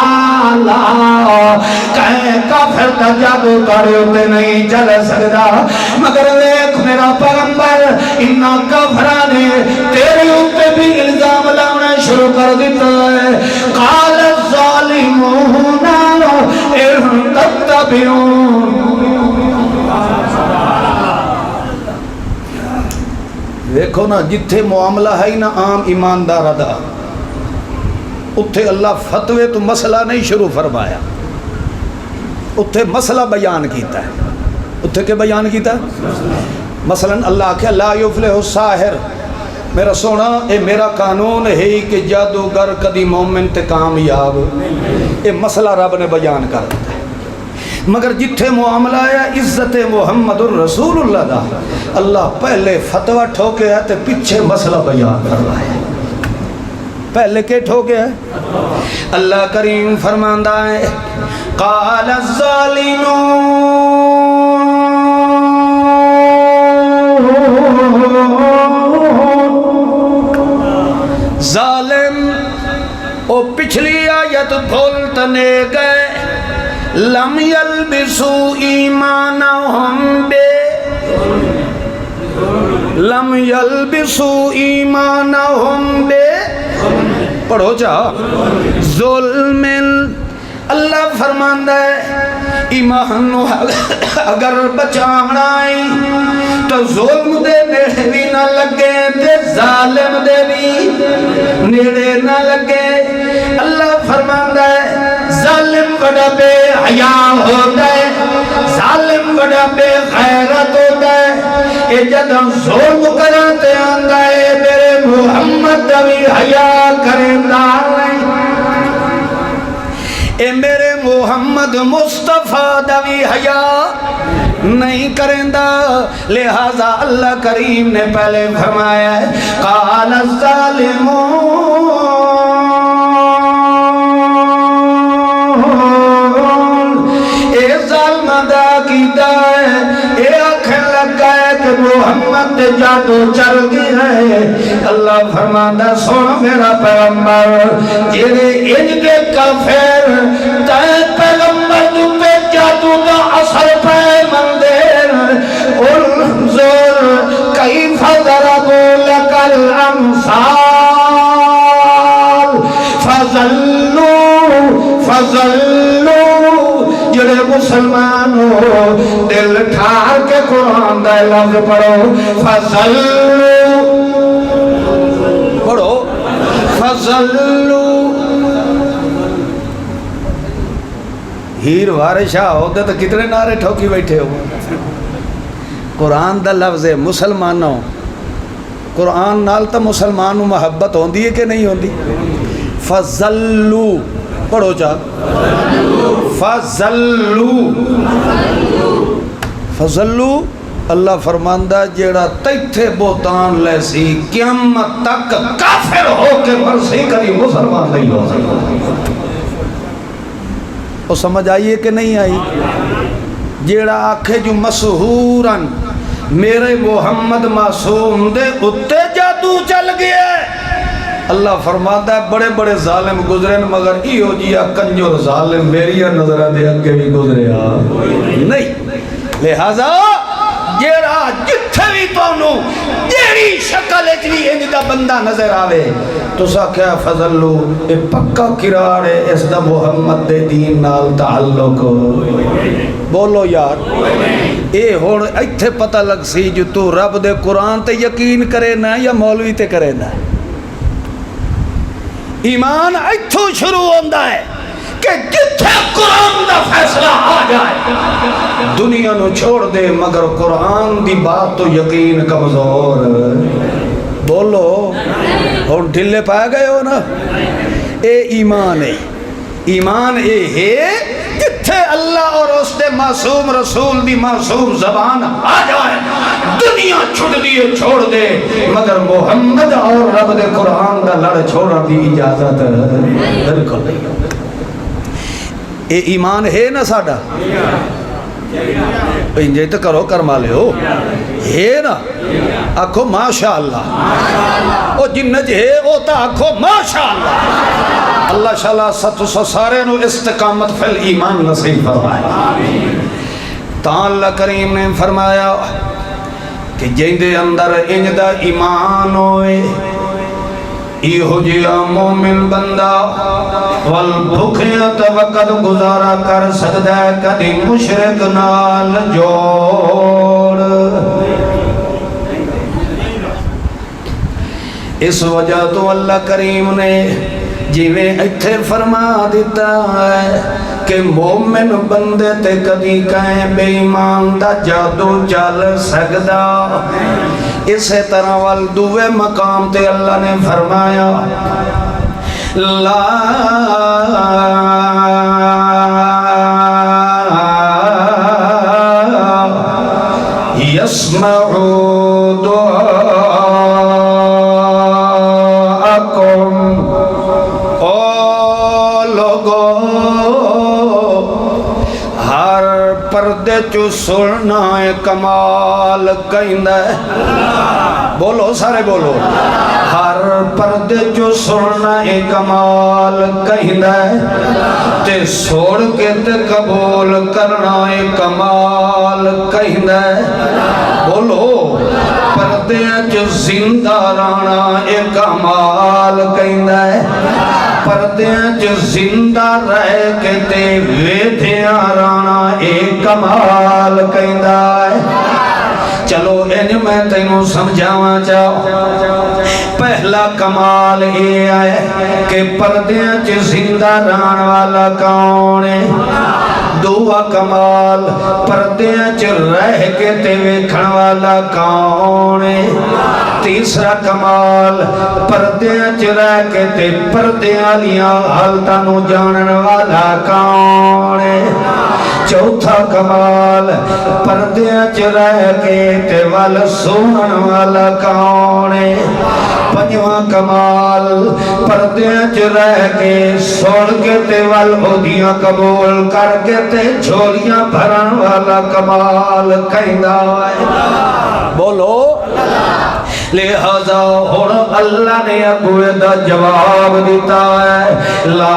S1: اللہ، کہیں کافر دا جادو تارے ہوتے نہیں چل سکتا، مگر ایک میرا پیغمبر انہا کافرانے تیرے ہوتے بھی الزام لاؤنا شروع کر دیتا ہے، قال الظالمون ان تتبعون، دیکھو نا جتھے معاملہ ہے نا عام ایماندار ادا، اتھے اللہ فتوے تو مسئلہ نہیں شروع فرمایا، اتھے مسئلہ بیان کیتا ہے، اتھے کے بیان کیتا ہے مثلا اللہ کہا لا یفلح الساحر، میرا سونا اے میرا قانون ہے کہ جادوگر کدی مومن تے کامیاب، اے مسئلہ رب نے بیان کر دیتا ہے، مگر جتھے معاملہ ہے عزت محمد الرسول اللہ دا، اللہ پہلے فتوہ ٹھوکے ہے تے پیچھے مسئلہ بیان فرمایا ہے۔ پہلے کے ٹھوکے ہے؟ اللہ کریم فرماندہ ہے قال الظالمون، ظالم او پچھلی آیت بھولتنے گئے، لم یلبسوا ایمانہم لم یلبسوا ایمانہم پڑھو جا ظلم۔ اللہ فرماندہ ہے ایمان اگر بچانا ہے تو ظلم دے نیڑے بھی نہ لگے تے ظالم دے بھی نیڑے نہ لگے۔ اللہ فرماندہ ہے ظالم بڑا بے حیا ہوتا ہے، ظالم بڑا بے غیرت ہوتا ہے، اے جدہ ظلم کرتے آندہ ہے میرے محمد بھی حیا کرندہ نہیں، اے میرے محمد مصطفیٰ بھی حیا نہیں کرندہ۔ لہذا اللہ کریم نے پہلے فرمایا ہے قال الظالمون، اے ظالم دا کیتا ہے، اے آنکھیں لگا ہے کہ محمد جادو چل گیا ہے۔ اللہ فرماتا سن میرا پیغمبر جیرے انج کے کافر تے پیغمبر تو پہ جادو دا اثر پہ مندر، انظر کیف ضربوا لک الامثال فضلوا جڑے مسلمانوں دل ٹھار کے قرآن دا لفظ پڑھو فضلوا، پڑھو فضلوا۔ ہیر وارشاہ ہوتے تو کتنے نعرے ٹھوکی بیٹھے ہو۔ قرآن دا لفظ ہے مسلمانوں، قرآن نال تو مسلمانوں محبت ہوندی ہے کہ نہیں ہوندی؟ فضلوا پڑھو چاہ فضلوا۔ اللہ فرماندہ جیڑا تیتھے بوتان لے سی قیامت تک کافر ہو کے مرسی کری مسلمان نہیں ہو سکتا۔ وہ سمجھ آئیے کہ نہیں آئی؟ جیڑا آکھے جو مسحوراً میرے محمد معصوم دے اتے جادو چل گیا ہے، اللہ فرماتا ہے بڑے بڑے ظالم گزرے مگر ایو جیا کنجر ظالم میری نظرہ دے اگے بھی گزرے نہیں۔ لہذا جیڑا جتھے بھی پاؤنو جیڑی شکل اجلی اندہ بندہ نظر آوے تو سا کیا فضلو اے پکا کرارے اس دا محمد دے دین نال تعلق بولو یار۔ اے ہون ایتھے پتہ لگ سی جو تو رب دے قرآن تے یقین کرے نا یا مولوی تے کرے نا۔ ایمان ایتھو شروع ہوندہ ہے کہ جتھے قرآن دا فیصلہ آ جائے دنیا نو چھوڑ دے مگر قرآن دی بات تو یقین کمزور بولو اور ڈھلے پائے گئے ہو نا۔ اے ایمان ہے، ایمان اے ہے جتھے اللہ اور اس دے معصوم رسول دی معصوم زبان آ جائے دنیا چھوڑ دیے چھوڑ دے مگر محمد اور رب دے قرآن دا لڑ چھوڑا دی اجازت بالکل نہیں۔ اے ایمان ہے نا ساڑا انجے تو کرو کرما لے ہو ہے نا آکھو ماشاءاللہ او جنج ہے او تا آکھو ماشاءاللہ۔ اللہ شاءاللہ ست سارے نو استقامت فی الایمان نصیب فرمائے۔ تاں اللہ کریم نے فرمایا کہ جیندے اندر انج دا ایمان ہوئے ایہو جیا مومن بندہ والبھکھیت وقت گزارا کر سکتا ہے کدی مشرک نال جوڑ۔ اس وجہ تو اللہ کریم نے جیویں ایتھے فرما دیتا ہے کہ مومن بندے تے کدی کہیں بے ایمان دا جادو چل سکدا۔ اسے طرح والدوے مقام تے اللہ نے فرمایا لا پردے چو سننا کمال کہندا ہے بولو سارے بولو ہر پردے چو سننا کمال کہندا ہے تے سوڑ کے تے قبول کرنا کمال کہندا ہے بولو پردے چو زندہ رہنا کمال کہندا ہے پردے چو زندہ رہ کے تے ویدھیاں رہنا کمال کہندا ہے چلو ان میں تینوں سمجھاواں چاہو پہلا کمال یہ ہے کہ پردیاں چ زندہ رہن والا کون ہے دوسرا کمال پردیاں چ رہ کے تے ویکھن والا کون ہے تیسرا کمال پردیاں چ رہ کے تے پردیاں والیاں حالتاں نوں جانن والا کون ہے چوتھا کمال پردیاں چ رہ کے تے ول سنن والا کون ہے پنجواں کمال پردیاں چ رہ کے سن کے تے ول اودیاں قبول کر کے تے جھولیاں بھرن والا کمال کہندا ہے بولو لہذا ہن اللہ نے اگوے دا جواب دیتا ہے لا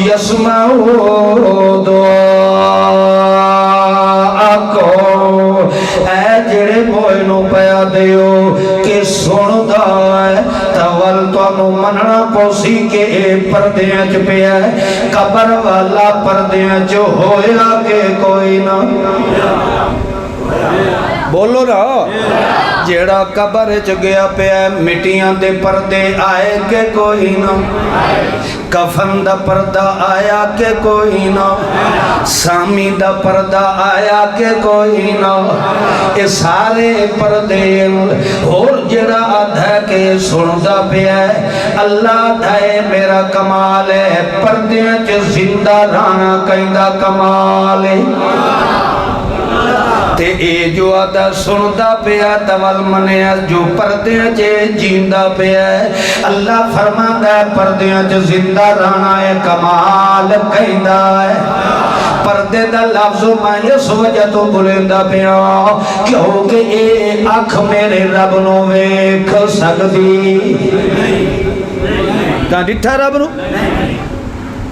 S1: یسمعو دعاءکم اے جڑے موئنوں پیا دیو کہ سندا ہے تول تو مننا پوسی کہ اے پردیاں چ پیا ہے قبر والا پردیاں چ ہویا کہ کوئی نہ بولو نا جیڑا قبر چ گیا پیا مٹیاں دے پردے آئے کہ کوئی نہ کفن دا پردہ آیا کہ کوئی نہ سامی دا پردہ آیا کہ کوئی نہ اے سارے پردے اور جڑا آدھا کہ سندا پیا ہے اللہ دھائے میرا کمال ہے پردیاں چ زندہ رہنا کہندا کمال ہے تے اے جو آدھا سندا پیا تول منیا جو پردیاں چے جیندہ پیا ہے اللہ فرماندا ہے پردیاں چے زندہ رہنا ہے کمال کہندا ہے پردے دا لفظ میں اس وجہ تو بولیندا پیا کیونکہ اے اکھ میرے رب نو ویکھ سکدی کہاں ڈٹھا رب نو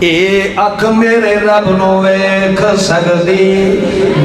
S1: اے اکھ میرے رب نو ویکھ سکدی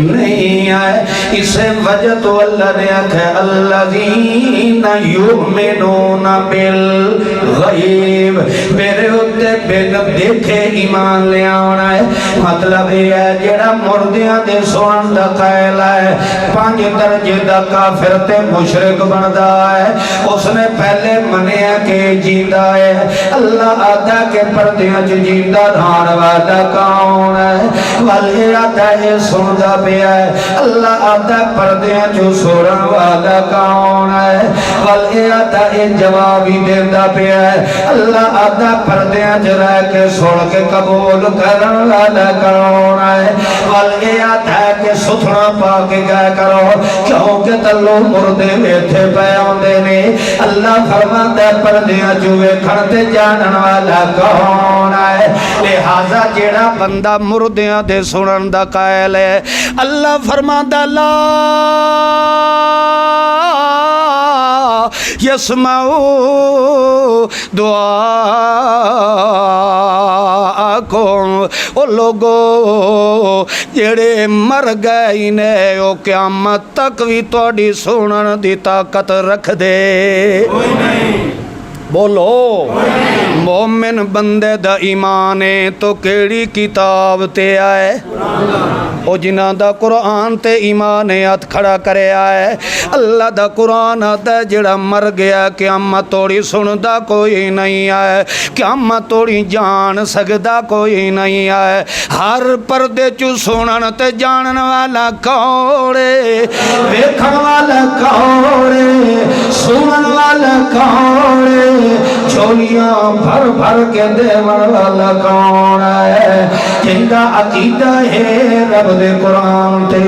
S1: نہیں ہے اسے وجہ تو اللہ نے آکھا الذین یؤمنون بالغیب میرے ہوتے بن دیکھے ایمان لے آنا ہے مطلب یہ ہے جڑا مردیاں دے سنن دا قائل ہے 5 درجے دا کافر تے مشرک بندا ہے اس نے پہلے منیا کہ جیندا ہے اللہ آدھا کہ پردیاں چ جیندا رہن والا کون ہے والے آدھا ہے سندا پیا ہے اللہ آدھا پردیاں چ سنن والا کون ہے والے آدھا ہے جواب ہی دیندا پیا ہے اللہ آدھا پردیاں چ رہ کے سن کے قبول کرن والا کون ہے والے آدھا کہ ستھنا پا کے گیا کرو کیونکہ تلو مردے ویتھے پہ آندے نے اللہ فرماندا پردیاں چ ویکھن تے جانن والا کون ہے لہذا جیڑا بندہ مردیاں دے سنن دا قائل ہے اللہ فرماندا لا یسمعو دعاءکم او لوگو جیڑے مر گئے نے او قیامت تک بھی تواڈی سنن دی طاقت رکھ دے بولو مومن بندے دا ایمان ہے تو کیڑی کتاب تے آئے او جنہ دا قرآن تے ایمان ہاتھ کھڑا کرے آئے اللہ دا قرآن آتا جڑا مر گیا قیامت توڑی سندا کوئی نہیں آئے قیامت توڑی جان سکدا کوئی نہیں آئے ہر پردے چو سنن تے جانن والا کوڑے ویکھن والا کوڑے سنن والا کوڑے جھولیاں بھر بھر کے دیون والا کون ہے؟ جن کا عقیدہ ہے رب دے قرآن تے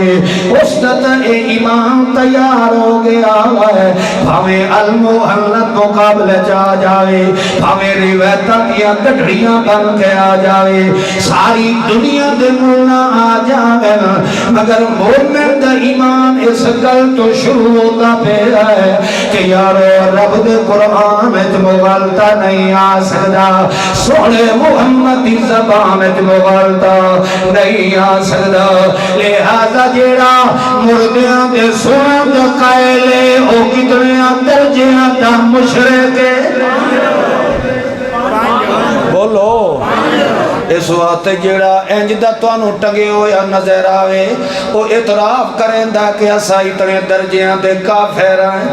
S1: اس دا تے ایمان تیار ہو گیا ہے. بھاویں المحلت مقابلے جا جائے، بھاویں روایتاں دیا کٹڑیاں بن کے آ جائے، ساری دنیا دے ملنا آ جائے، مگر مومن دا ایمان اس گل تو شروع ہوتا پھر ہے کہ یارو رب دے قرآن میں مغالطہ نہیں آ سکتا، سونے محمد دی زبان میں مغالطہ نہیں آ سکتا. لہذا جیڑا مردیاں دے سونے دا قائلے او کتنے درجیاں دا مشرک بولو. اس واسطے جیڑا انج دا تانوں ٹنگے ہویا نظر آوے او اعتراف کریندا کہ اسا اتنے درجیاں دے کافر ہیں.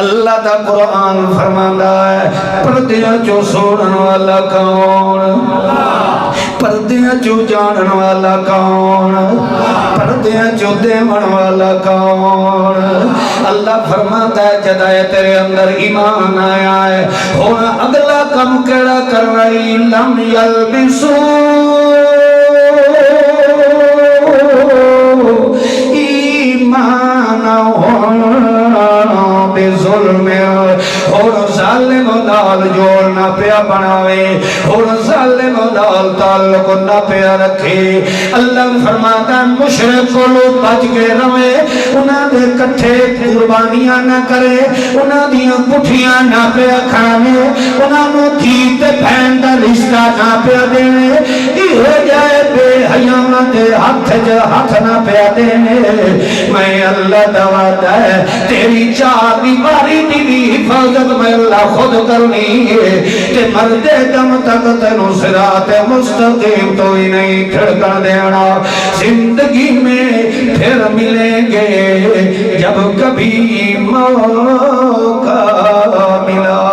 S1: اللہ دا قرآن فرماندا ہے پردیاں چو سوڑن والا کون، پردیاں چو جانن والا کون، پردیاں چو دیون والا کون. اللہ فرماتا ہے جدائے تیرے اندر ایمان آیا ہے ہونا اگلا کم کیڑا کر رہی لم یلبسو ایمان بے ظلم اور ظالم نال جوڑنا پیا بناوے اور ظالم نال تعلق نہ پیا رکھے. اللہ فرماتا ہے مشرک کو بچ کے رہے، انہاں دے کٹھے قربانیاں نہ کرے، انہاں دیاں پٹھیاں نہ پیا کھاوے، انہاں نو دھی تے بہن دا رشتہ نہ پیا دینے، یہ ہو جائے بے حیاں دے ہاتھ نہ پیا دینے. میں اللہ دا وعدہ ہے تیری چار دیواری دی بھی حفاظت میں اللہ خود کرنی ہے تے مردے دم تک تینوں صراط مستقیم تو ہی نہیں کھڑکن دینا. زندگی میں پھر ملیں گے جب کبھی موقع ملا.